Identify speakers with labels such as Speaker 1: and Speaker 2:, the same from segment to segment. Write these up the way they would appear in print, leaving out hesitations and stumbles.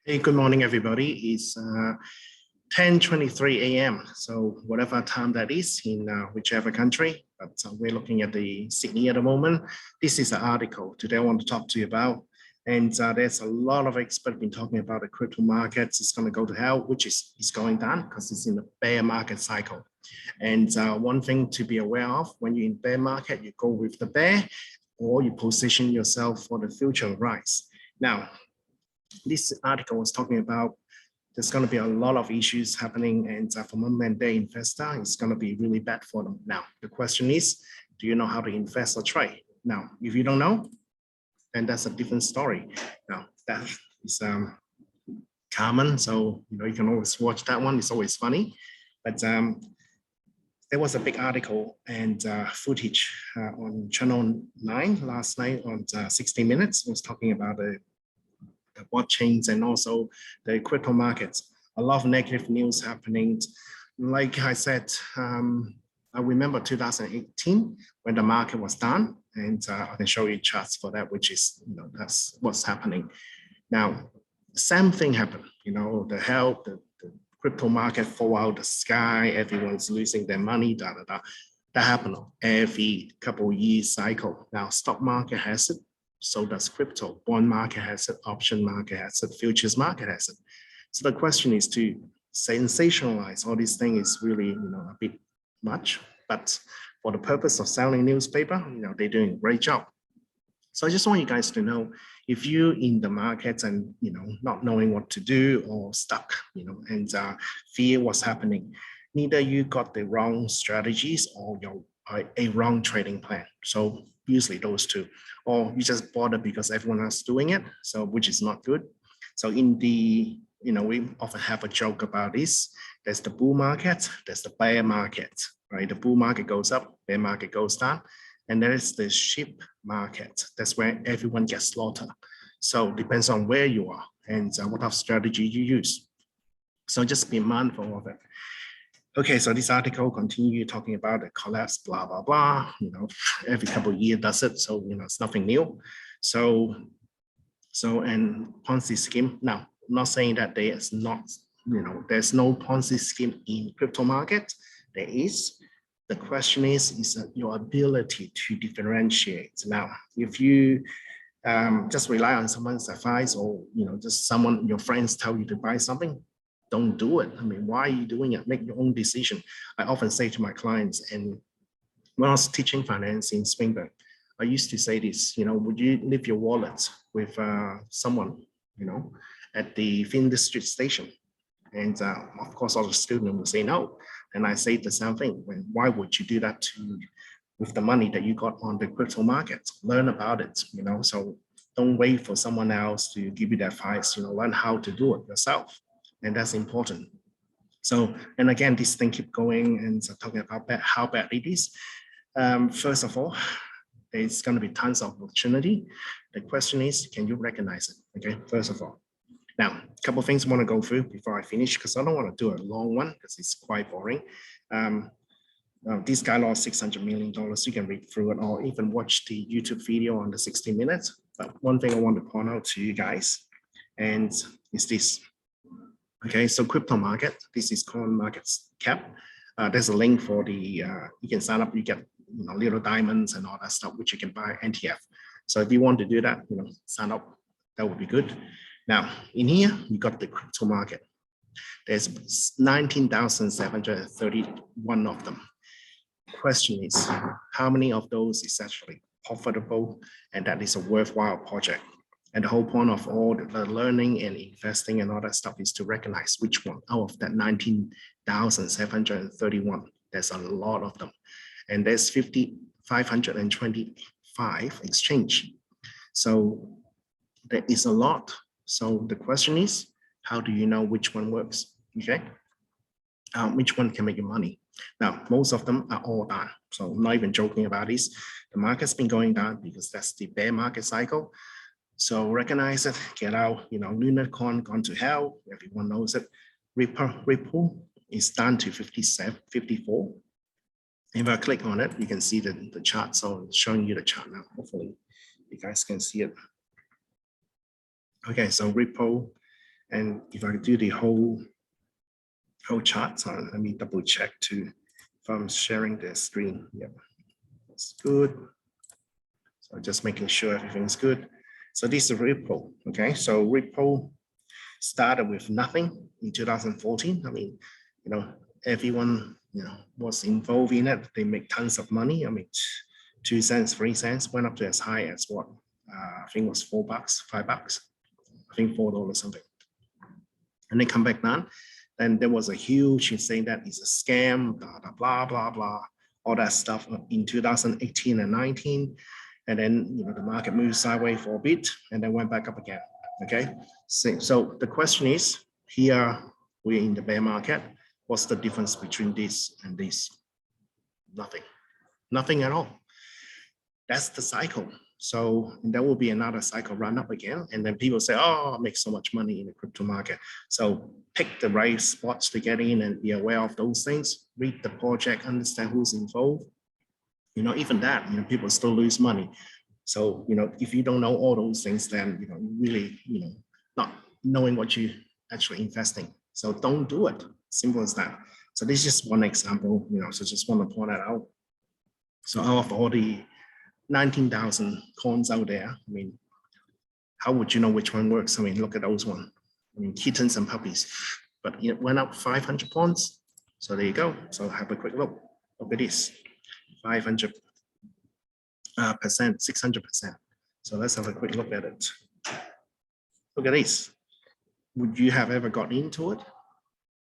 Speaker 1: Hey, good morning, everybody. It's 10:23 a.m. So whatever time that is in whichever country, but we're looking at the Sydney at the moment. This is an article today I want to talk to you about. And there's a lot of experts been talking about the crypto markets. It's going to go to hell, which is going down because it's in the bear market cycle. And one thing to be aware of, when you're in bear market, you go with the bear or you position yourself for the future rise. Now, this article was talking about there's going to be a lot of issues happening, and for moment-day investor, it's going to be really bad for them. Now, the question is, do you know how to invest or trade? Now, if you don't know, then that's a different story. Now, that is common, so you can always watch that one. It's always funny, but there was a big article and footage on Channel 9 last night on 60 Minutes. It was talking about the blockchains and also the crypto markets. A lot of negative news happening. Like I said, I remember 2018 when the market was down, and I can show you charts for that, which is, that's what's happening. Now, same thing happened, the crypto market fall out the sky, everyone's losing their money, That happened every couple of years cycle. Now, stock market has it, so does crypto. Bond market has it, option market has it, futures market has it. So the question is to sensationalize all these things is really, a bit much, but for the purpose of selling newspaper, they're doing a great job. So I just want you guys to know, if you're in the markets and, not knowing what to do or stuck, and fear what's happening, neither you got the wrong strategies or a wrong trading plan. So usually those two, or you just bought it because everyone else is doing it, so which is not good. So in the, we often have a joke about this. There's the bull market, there's the bear market, right? The bull market goes up, bear market goes down, and there is the sheep market. That's where everyone gets slaughtered. So it depends on where you are and what type of strategy you use. So just be mindful of it. Okay, so this article continue talking about the collapse, blah, blah, blah, every couple of years does it. So, it's nothing new. So and Ponzi scheme. Now, I'm not saying that there's not, there's no Ponzi scheme in crypto market. There is. The question is your ability to differentiate. Now, if you just rely on someone's advice or, just your friends tell you to buy something, don't do it. I mean, why are you doing it? Make your own decision. I often say to my clients, and when I was teaching finance in Springburg, I used to say this, would you leave your wallet with someone, at the Fin District station? And of course, all the students would say no. And I say the same thing. Why would you do that with the money that you got on the crypto market? Learn about it, so don't wait for someone else to give you the advice, learn how to do it yourself. And that's important. So, and again, this thing keep going and talking about how bad it is. First of all, there's going to be tons of opportunity. The question is, can you recognize it? Okay, first of all. Now, a couple of things I want to go through before I finish, because I don't want to do a long one because it's quite boring. This guy lost $600 million. You can read through it or even watch the YouTube video on the 60 minutes. But one thing I want to point out to you guys, and is this. Okay, so crypto market, this is Coinmarketcap. There's a link for the, you can sign up, you get little diamonds and all that stuff, which you can buy NTF. So if you want to do that, sign up, that would be good. Now, in here, you got the crypto market. There's 19,731 of them. Question is, how many of those is actually profitable and that is a worthwhile project? And the whole point of all the learning and investing and all that stuff is to recognize which one out of that 19,731. There's a lot of them. And there's 525 exchange. So there is a lot. So the question is, how do you know which one works? Okay. Which one can make you money? Now, most of them are all down. So I'm not even joking about this. The market's been going down because that's the bear market cycle. So recognize it, get out, Lunar Coin gone to hell, everyone knows it. Ripple is down to 57, 54. If I click on it, you can see the chart. So it's showing you the chart now. Hopefully you guys can see it. Okay, so Ripple And if I do the whole chart, let me double check too if I'm sharing the screen. Yep, it's good. So just making sure everything's good. So this is Ripple. Okay, so Ripple started with nothing in 2014. I mean, everyone was involved in it. They make tons of money. I mean, 2 cents, 3 cents, went up to as high as what? I think it was $4, $5. I think $4 something. And they come back down. Then there was a huge saying that it's a scam, blah, blah, blah, blah, blah, all that stuff in 2018 and 19. And then the market moved sideways for a bit and then went back up again. Okay. So the question is, here we're in the bear market. What's the difference between this and this? Nothing. Nothing at all. That's the cycle. So there will be another cycle run up again. And then people say, oh, I make so much money in the crypto market. So pick the right spots to get in and be aware of those things. Read the project, understand who's involved. Even that, people still lose money. So, if you don't know all those things, then, really, not knowing what you actually investing. So don't do it. Simple as that. So this is just one example, so just want to point that out. So out of all the 19,000 coins out there, I mean, how would you know which one works? I mean, look at those one. I mean, kittens and puppies, but it went up 500 points. So there you go. So have a quick look. Look at this, 500%, 600%. So let's have a quick look at it. Look at this. Would you have ever got into it?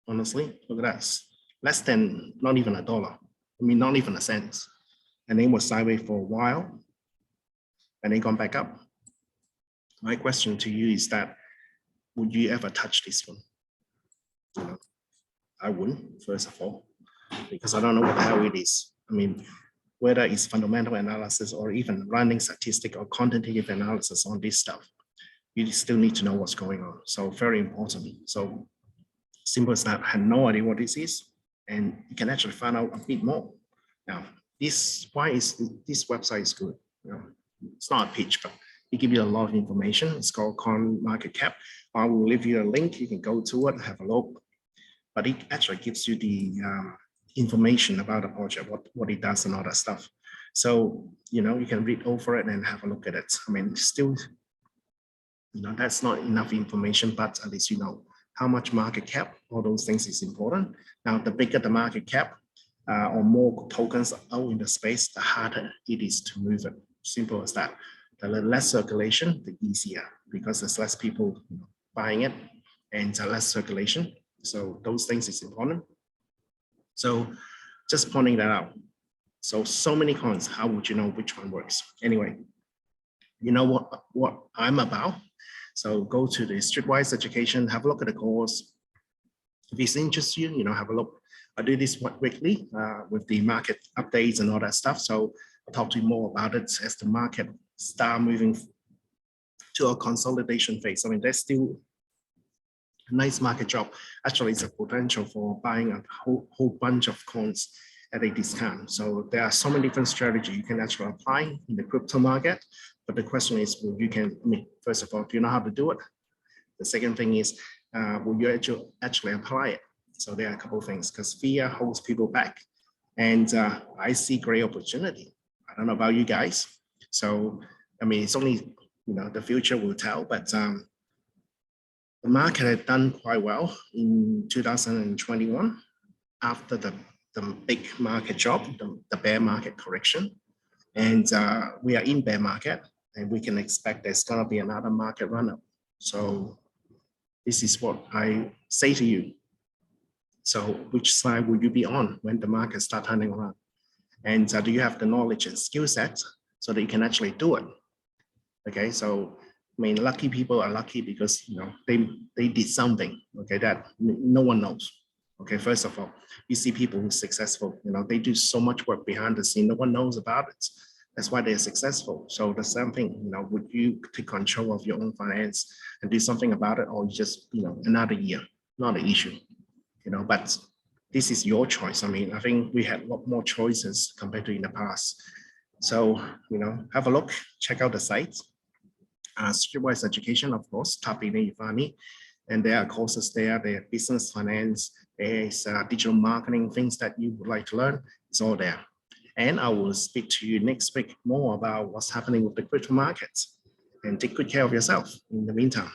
Speaker 1: Honestly, look at that. Less than, not even $1. I mean, not even a cent. And then was sideways for a while and then gone back up. My question to you is that, would you ever touch this one? I wouldn't, first of all, because I don't know what the hell it is. I mean, whether it's fundamental analysis or even running statistic or quantitative analysis on this stuff, you still need to know what's going on. So very important. So simple as that. I had no idea what this is, and you can actually find out a bit more. Now, why is this website is good? It's not a pitch, but it gives you a lot of information. It's called Coinmarketcap. I will leave you a link. You can go to it, have a look. But it actually gives you the information about the project, what it does and all that stuff. So, you can read over it and have a look at it. I mean, still, that's not enough information, but at least you know how much market cap, all those things is important. Now, the bigger the market cap, or more tokens out in the space, the harder it is to move it. Simple as that. The less circulation, the easier, because there's less people buying it and less circulation. So those things is important. So just pointing that out. So many coins, how would you know which one works? Anyway, you know what I'm about. So go to the Streetwise Education, have a look at the course. If it's interests you, have a look. I do this weekly with the market updates and all that stuff. So I'll talk to you more about it as the market start moving to a consolidation phase. I mean, there's still a nice market job. Actually, it's a potential for buying a whole bunch of coins at a discount. So there are so many different strategies you can actually apply in the crypto market. But the question is, first of all, do you know how to do it? The second thing is, will you actually apply it? So there are a couple of things, because fear holds people back. And I see great opportunity. I don't know about you guys. So, I mean, it's only, the future will tell, but the market had done quite well in 2021 after the big market drop, the bear market correction. And we are in bear market, and we can expect there's going to be another market run up. So this is what I say to you. So which side will you be on when the market starts turning around? And do you have the knowledge and skill set so that you can actually do it? Okay, so I mean, lucky people are lucky because they did something, okay, that no one knows. Okay, first of all, you see people who are successful, they do so much work behind the scene, no one knows about it. That's why they're successful. So the same thing, would you take control of your own finance and do something about it, or just, another year, not an issue, but this is your choice. I mean, I think we had a lot more choices compared to in the past. So, have a look, check out the site. Streetwise Education, of course, tap in and you find me. And there are courses there, there are business, finance, there is digital marketing, things that you would like to learn. It's all there. And I will speak to you next week more about what's happening with the crypto markets. And take good care of yourself in the meantime.